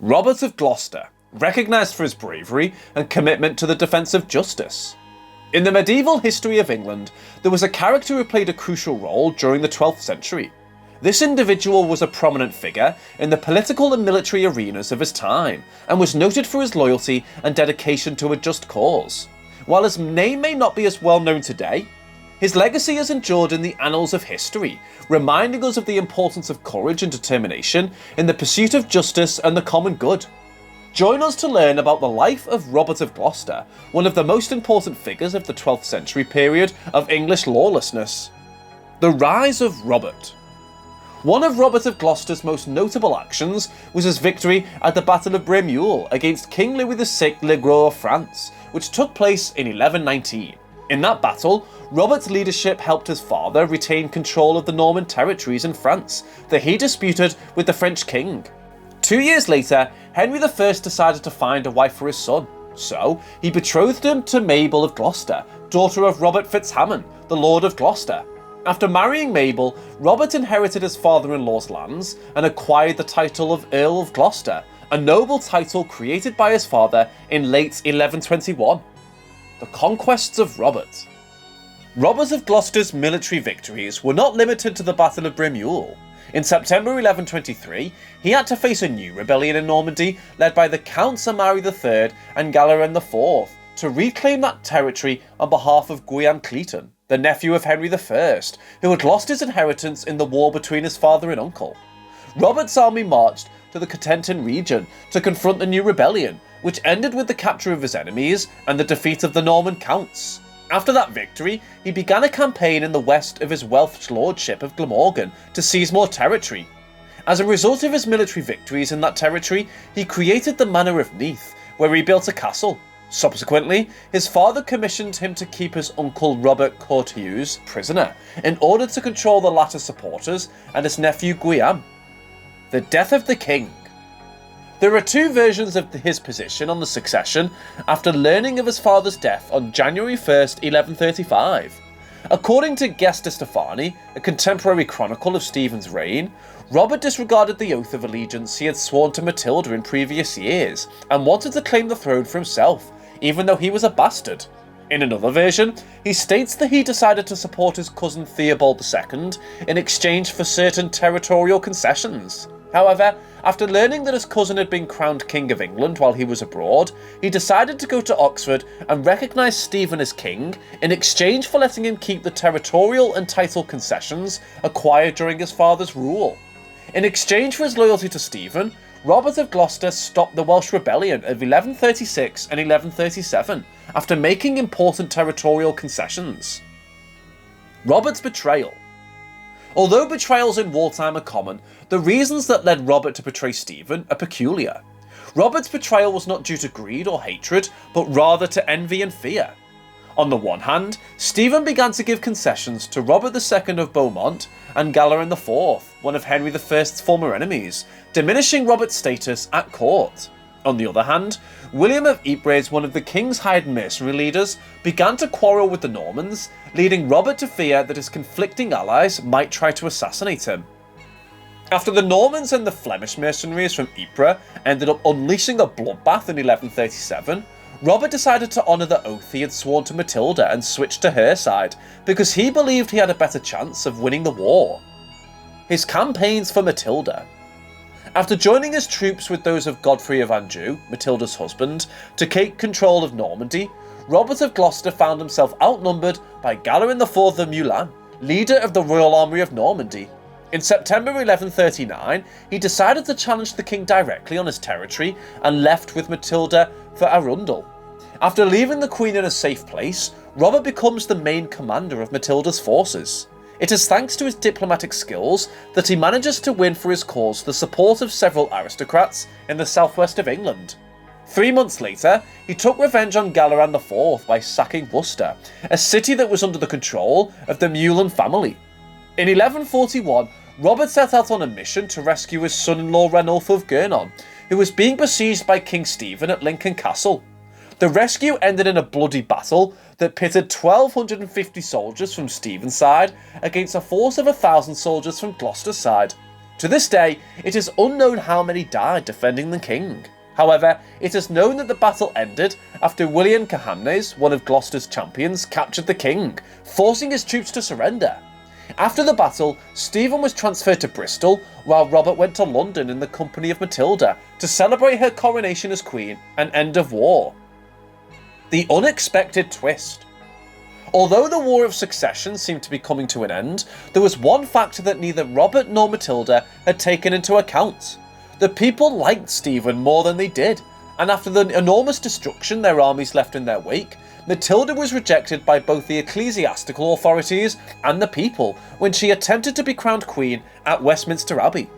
Robert of Gloucester, recognised for his bravery and commitment to the defence of justice. In the medieval history of England, there was a character who played a crucial role during the 12th century. This individual was a prominent figure in the political and military arenas of his time, and was noted for his loyalty and dedication to a just cause. While his name may not be as well known today, his legacy has endured in the annals of history, reminding us of the importance of courage and determination in the pursuit of justice and the common good. Join us to learn about the life of Robert of Gloucester, one of the most important figures of the 12th century period of English lawlessness. The rise of Robert. One of Robert of Gloucester's most notable actions was his victory at the Battle of Bremule against King Louis VI Le Gros of France, which took place in 1119. In that battle, Robert's leadership helped his father retain control of the Norman territories in France that he disputed with the French king. 2 years later, Henry I decided to find a wife for his son, so he betrothed him to Mabel of Gloucester, daughter of Robert Fitzhamon, the Lord of Gloucester. After marrying Mabel, Robert inherited his father-in-law's lands and acquired the title of Earl of Gloucester, a noble title created by his father in late 1121. The conquests of Robert. Robert of Gloucester's military victories were not limited to the Battle of Bremule. In September 1123, he had to face a new rebellion in Normandy led by the Counts Amari III and Galerin IV to reclaim that territory on behalf of Guillaume Cleton, the nephew of Henry I, who had lost his inheritance in the war between his father and uncle. Robert's army marched to the Cotentin region to confront the new rebellion, which ended with the capture of his enemies and the defeat of the Norman Counts. After that victory, he began a campaign in the west of his Welsh lordship of Glamorgan to seize more territory. As a result of his military victories in that territory, he created the Manor of Neath, where he built a castle. Subsequently, his father commissioned him to keep his uncle Robert Courteheuse prisoner, in order to control the latter's supporters and his nephew Guillaume. The death of the king. There are two versions of his position on the succession after learning of his father's death on January 1st, 1135. According to Gesta Stefani, a contemporary chronicle of Stephen's reign, Robert disregarded the oath of allegiance he had sworn to Matilda in previous years and wanted to claim the throne for himself, even though he was a bastard. In another version, he states that he decided to support his cousin Theobald II in exchange for certain territorial concessions. However, after learning that his cousin had been crowned King of England while he was abroad, he decided to go to Oxford and recognise Stephen as king in exchange for letting him keep the territorial and title concessions acquired during his father's rule. In exchange for his loyalty to Stephen, Robert of Gloucester stopped the Welsh rebellion of 1136 and 1137 after making important territorial concessions. Robert's betrayal. Although betrayals in wartime are common, the reasons that led Robert to betray Stephen are peculiar. Robert's betrayal was not due to greed or hatred, but rather to envy and fear. On the one hand, Stephen began to give concessions to Robert II of Beaumont and Galerin IV, one of Henry I's former enemies, diminishing Robert's status at court. On the other hand, William of Ypres, one of the king's hired mercenary leaders, began to quarrel with the Normans, leading Robert to fear that his conflicting allies might try to assassinate him. After the Normans and the Flemish mercenaries from Ypres ended up unleashing a bloodbath in 1137, Robert decided to honour the oath he had sworn to Matilda and switched to her side, because he believed he had a better chance of winning the war. His campaigns for Matilda. After joining his troops with those of Godfrey of Anjou, Matilda's husband, to take control of Normandy, Robert of Gloucester found himself outnumbered by Galerin IV of Meulan, leader of the Royal Army of Normandy. In September 1139, he decided to challenge the king directly on his territory and left with Matilda for Arundel. After leaving the queen in a safe place, Robert becomes the main commander of Matilda's forces. It is thanks to his diplomatic skills that he manages to win for his cause the support of several aristocrats in the southwest of England. 3 months later, he took revenge on Galeran IV by sacking Worcester, a city that was under the control of the Meulan family. In 1141, Robert set out on a mission to rescue his son-in-law Ranulph of Guernon, who was being besieged by King Stephen at Lincoln Castle. The rescue ended in a bloody battle that pitted 1,250 soldiers from Stephen's side against a force of 1,000 soldiers from Gloucester's side. To this day, it is unknown how many died defending the king. However, it is known that the battle ended after William Cahamnes, one of Gloucester's champions, captured the king, forcing his troops to surrender. After the battle, Stephen was transferred to Bristol, while Robert went to London in the company of Matilda to celebrate her coronation as queen and end of war. The unexpected twist. Although the War of Succession seemed to be coming to an end, there was one factor that neither Robert nor Matilda had taken into account. The people liked Stephen more than they did, and after the enormous destruction their armies left in their wake, Matilda was rejected by both the ecclesiastical authorities and the people when she attempted to be crowned queen at Westminster Abbey.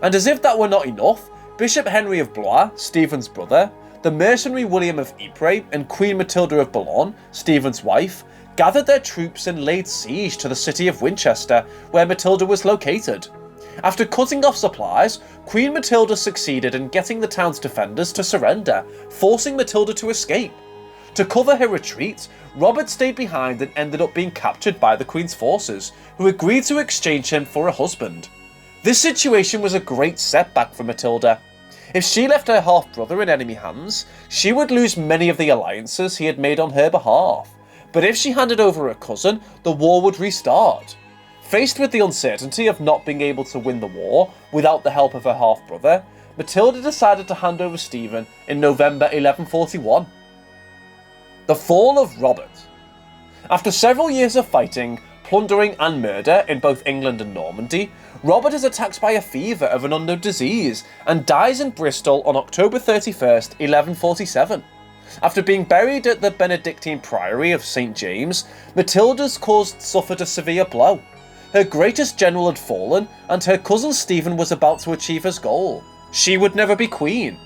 And as if that were not enough, Bishop Henry of Blois, Stephen's brother, the mercenary William of Ypres, and Queen Matilda of Boulogne, Stephen's wife, gathered their troops and laid siege to the city of Winchester, where Matilda was located. After cutting off supplies, Queen Matilda succeeded in getting the town's defenders to surrender, forcing Matilda to escape. To cover her retreat, Robert stayed behind and ended up being captured by the Queen's forces, who agreed to exchange him for a husband. This situation was a great setback for Matilda. If she left her half-brother in enemy hands, she would lose many of the alliances he had made on her behalf. But if she handed over her cousin, the war would restart. Faced with the uncertainty of not being able to win the war without the help of her half-brother, Matilda decided to hand over Stephen in November 1141. The fall of Robert. After several years of fighting, plundering and murder in both England and Normandy, Robert is attacked by a fever of an unknown disease and dies in Bristol on October 31st, 1147. After being buried at the Benedictine Priory of St. James, Matilda's cause suffered a severe blow. Her greatest general had fallen, and her cousin Stephen was about to achieve his goal. She would never be queen.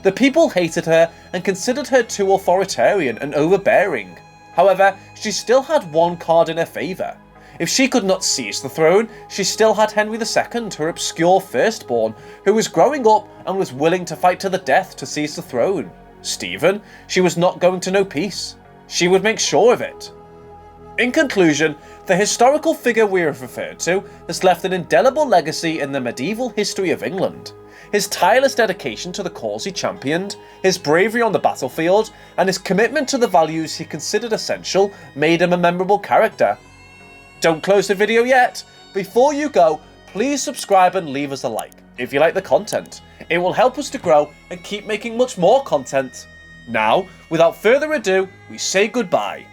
The people hated her and considered her too authoritarian and overbearing. However, she still had one card in her favour. If she could not seize the throne, she still had Henry II, her obscure firstborn, who was growing up and was willing to fight to the death to seize the throne. Stephen, she was not going to know peace. She would make sure of it. In conclusion, the historical figure we have referred to has left an indelible legacy in the medieval history of England. His tireless dedication to the cause he championed, his bravery on the battlefield, and his commitment to the values he considered essential made him a memorable character. Don't close the video yet! Before you go, please subscribe and leave us a like if you like the content. It will help us to grow and keep making much more content. Now, without further ado, we say goodbye.